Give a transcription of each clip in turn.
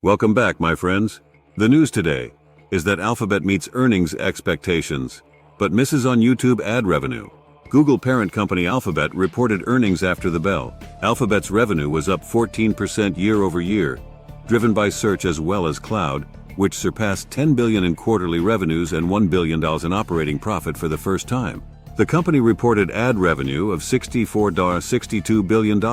Welcome back, my friends. The news today is that Alphabet meets earnings expectations, but misses on YouTube ad revenue. Google parent company Alphabet reported earnings after the bell. Alphabet's revenue was up 14% year over year, driven by search as well as cloud, which surpassed $10 billion in quarterly revenues and $1 billion in operating profit for the first time. The company reported ad revenue of $64.62 billion,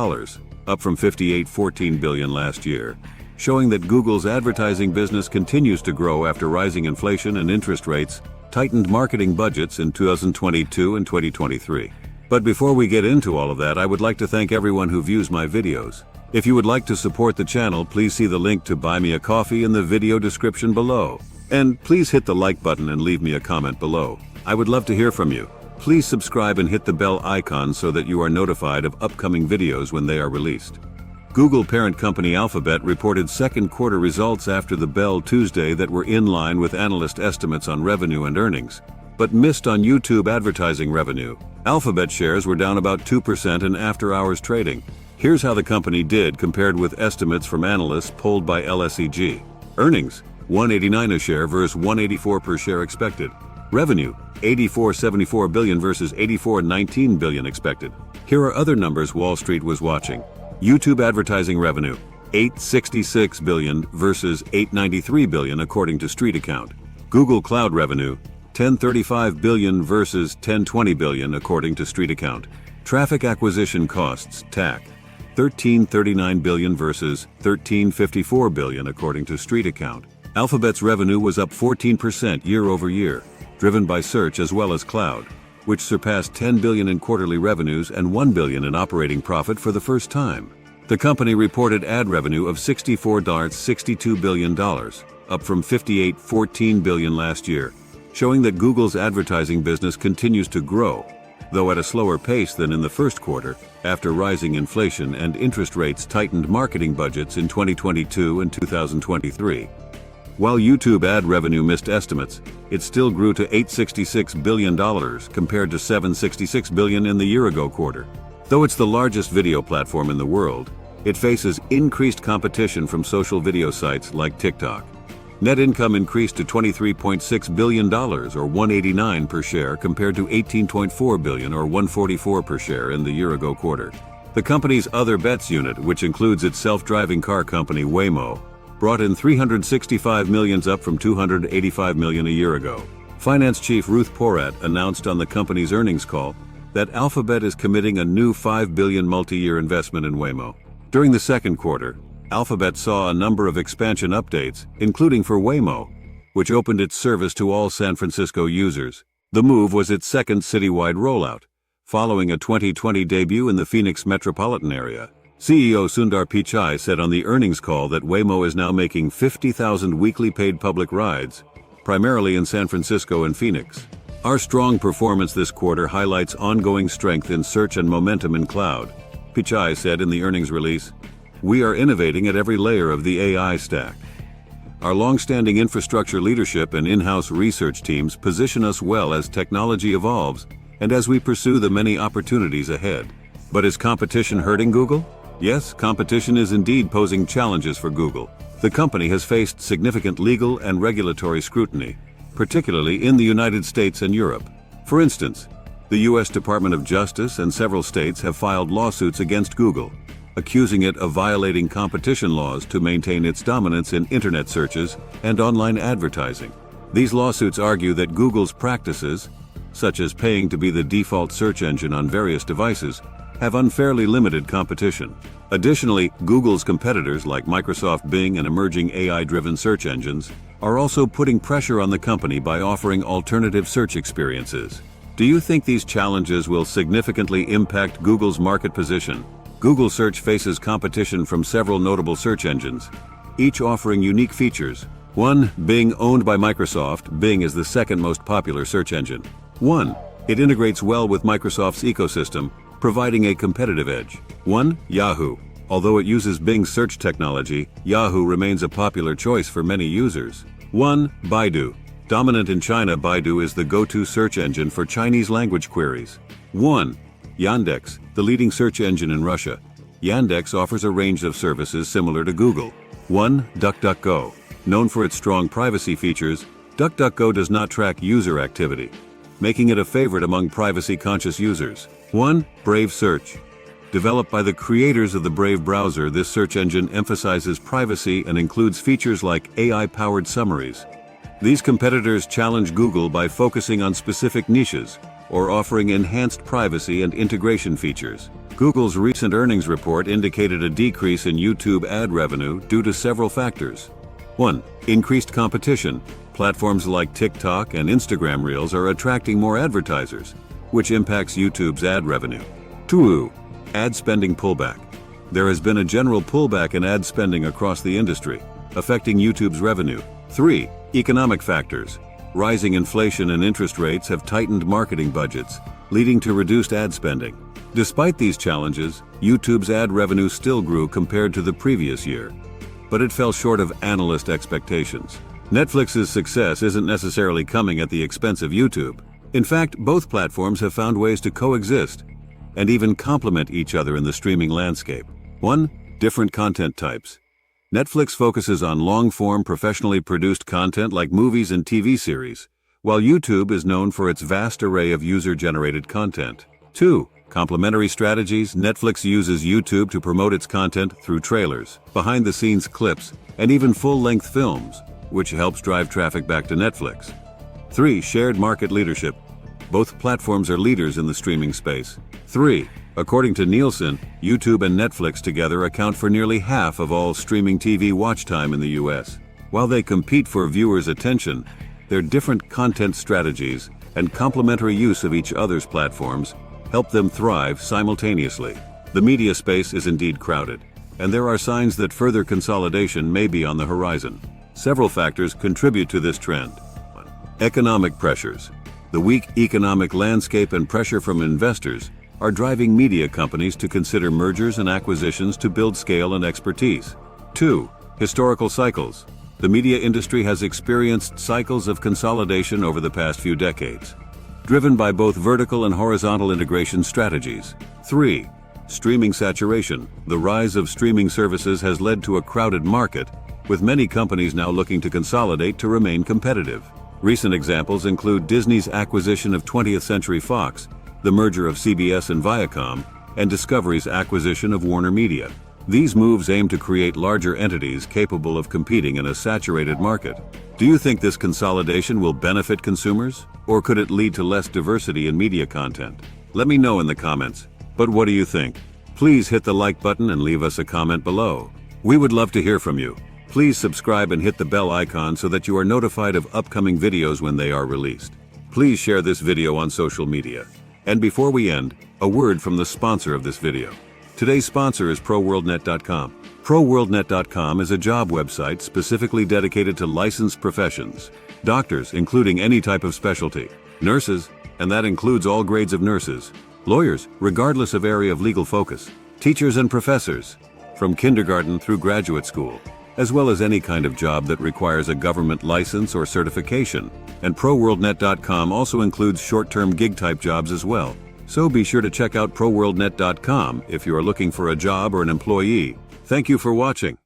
up from $58.14 billion last year, showing that Google's advertising business continues to grow after rising inflation and interest rates tightened marketing budgets in 2022 and 2023. But before we get into all of that, I would like to thank everyone who views my videos. If you would like to support the channel, please see the link to buy me a coffee in the video description below. And please hit the like button and leave me a comment below. I would love to hear from you. Please subscribe and hit the bell icon so that you are notified of upcoming videos when they are released. Google parent company Alphabet reported second quarter results after the bell Tuesday that were in line with analyst estimates on revenue and earnings, but missed on YouTube advertising revenue. Alphabet shares were down about 2% in after-hours trading. Here's how the company did compared with estimates from analysts polled by LSEG. Earnings, $189 a share versus $184 per share expected. Revenue, $84.74 billion versus $84.19 billion expected. Here are other numbers Wall Street was watching. YouTube advertising revenue, $866 billion versus $893 billion according to StreetAccount. Google Cloud revenue, $1035 billion versus $1020 billion according to StreetAccount. Traffic acquisition costs, TAC, $1339 billion versus $1354 billion according to StreetAccount. Alphabet's revenue was up 14% year over year, driven by search as well as cloud, which surpassed $10 billion in quarterly revenues and $1 billion in operating profit for the first time. The company reported ad revenue of $64.62 billion, up from $58.14 billion last year, showing that Google's advertising business continues to grow, though at a slower pace than in the first quarter, after rising inflation and interest rates tightened marketing budgets in 2022 and 2023. While YouTube ad revenue missed estimates, it still grew to $866 billion compared to $766 billion in the year-ago quarter. Though it's the largest video platform in the world, it faces increased competition from social video sites like TikTok. Net income increased to $23.6 billion or $189 per share compared to $18.4 billion or $144 per share in the year-ago quarter. The company's Other Bets unit, which includes its self-driving car company Waymo, brought in $365 million, up from $285 million a year ago. Finance chief Ruth Porat announced on the company's earnings call that Alphabet is committing a new $5 billion multi-year investment in Waymo. During the second quarter, Alphabet saw a number of expansion updates, including for Waymo, which opened its service to all San Francisco users. The move was its second citywide rollout, following a 2020 debut in the Phoenix metropolitan area. CEO Sundar Pichai said on the earnings call that Waymo is now making 50,000 weekly paid public rides, primarily in San Francisco and Phoenix. Our strong performance this quarter highlights ongoing strength in search and momentum in cloud, Pichai said in the earnings release. We are innovating at every layer of the AI stack. Our long-standing infrastructure leadership and in-house research teams position us well as technology evolves and as we pursue the many opportunities ahead. But is competition hurting Google? Yes, competition is indeed posing challenges for Google. The company has faced significant legal and regulatory scrutiny, particularly in the United States and Europe. For instance, the U.S. Department of Justice and several states have filed lawsuits against Google, accusing it of violating competition laws to maintain its dominance in internet searches and online advertising. These lawsuits argue that Google's practices, such as paying to be the default search engine on various devices, have unfairly limited competition. Additionally, Google's competitors like Microsoft Bing and emerging AI-driven search engines are also putting pressure on the company by offering alternative search experiences. Do you think these challenges will significantly impact Google's market position? Google Search faces competition from several notable search engines, each offering unique features. 1. Bing, owned by Microsoft, Bing is the second most popular search engine. 1. It integrates well with Microsoft's ecosystem, providing a competitive edge. 1. Yahoo. Although it uses Bing's search technology, Yahoo remains a popular choice for many users. 1. Baidu. Dominant in China, Baidu is the go-to search engine for Chinese language queries. 1. Yandex, the leading search engine in Russia. Yandex offers a range of services similar to Google. 1. DuckDuckGo. Known for its strong privacy features, DuckDuckGo does not track user activity, making it a favorite among privacy-conscious users. 1. Brave Search. Developed by the creators of the Brave browser, this search engine emphasizes privacy and includes features like AI-powered summaries. These competitors challenge Google by focusing on specific niches or offering enhanced privacy and integration features. Google's recent earnings report indicated a decrease in YouTube ad revenue due to several factors. 1. Increased competition. Platforms like TikTok and Instagram Reels are attracting more advertisers, which impacts YouTube's ad revenue. 2. Ad spending pullback. There has been a general pullback in ad spending across the industry, affecting YouTube's revenue. 3. Economic factors. Rising inflation and interest rates have tightened marketing budgets, leading to reduced ad spending. Despite these challenges, YouTube's ad revenue still grew compared to the previous year, but it fell short of analyst expectations. Netflix's success isn't necessarily coming at the expense of YouTube. In fact, both platforms have found ways to coexist and even complement each other in the streaming landscape. 1. Different content types. Netflix focuses on long-form, professionally produced content like movies and TV series, while YouTube is known for its vast array of user-generated content. 2. Complementary strategies. Netflix uses YouTube to promote its content through trailers, behind-the-scenes clips, and even full-length films, which helps drive traffic back to Netflix. 3. Shared market leadership. Both platforms are leaders in the streaming space. 3. According to Nielsen, YouTube and Netflix together account for nearly half of all streaming TV watch time in the US. While they compete for viewers' attention, their different content strategies and complementary use of each other's platforms help them thrive simultaneously. The media space is indeed crowded, and there are signs that further consolidation may be on the horizon. Several factors contribute to this trend. Economic pressures. The weak economic landscape and pressure from investors are driving media companies to consider mergers and acquisitions to build scale and expertise. 2. Historical cycles. The media industry has experienced cycles of consolidation over the past few decades, driven by both vertical and horizontal integration strategies. 3. Streaming saturation. The rise of streaming services has led to a crowded market, with many companies now looking to consolidate to remain competitive. Recent examples include Disney's acquisition of 20th Century Fox, the merger of CBS and Viacom, and Discovery's acquisition of Warner Media. These moves aim to create larger entities capable of competing in a saturated market. Do you think this consolidation will benefit consumers, or could it lead to less diversity in media content? Let me know in the comments. But what do you think? Please hit the like button and leave us a comment below. We would love to hear from you. Please subscribe and hit the bell icon so that you are notified of upcoming videos when they are released. Please share this video on social media. And before we end, a word from the sponsor of this video. Today's sponsor is ProWorldNet.com. ProWorldNet.com is a job website specifically dedicated to licensed professions. Doctors, including any type of specialty. Nurses, and that includes all grades of nurses. Lawyers, regardless of area of legal focus. Teachers and professors, from kindergarten through graduate school, as well as any kind of job that requires a government license or certification. And ProWorldNet.com also includes short-term gig-type jobs as well. So be sure to check out ProWorldNet.com if you are looking for a job or an employee. Thank you for watching.